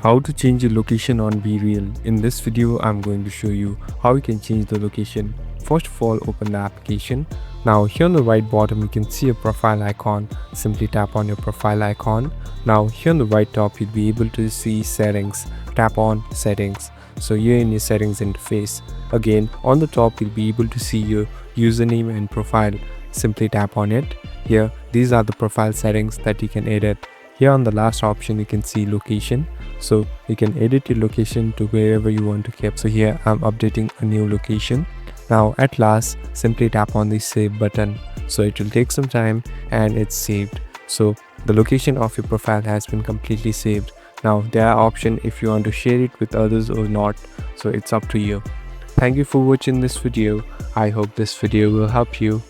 How to change your location on BeReal. In this video, I'm going to show you how you can change the location. First of all, open the application. Now here on the right bottom, you can see a profile icon. Simply tap on your profile icon. Now here on the right top, you'll be able to see settings. Tap on settings. So here in your settings interface. Again, on the top, you'll be able to see your username and profile. Simply tap on it. Here, these are the profile settings that you can edit. Here on the last option, you can see location. So you can edit your location to wherever you want to keep. So here I'm updating a new location. Now at last, simply tap on the save button. So it will take some time and it's saved. So the location of your profile has been completely saved. Now there are options if you want to share it with others or not. So it's up to you. Thank you for watching this video. I hope this video will help you.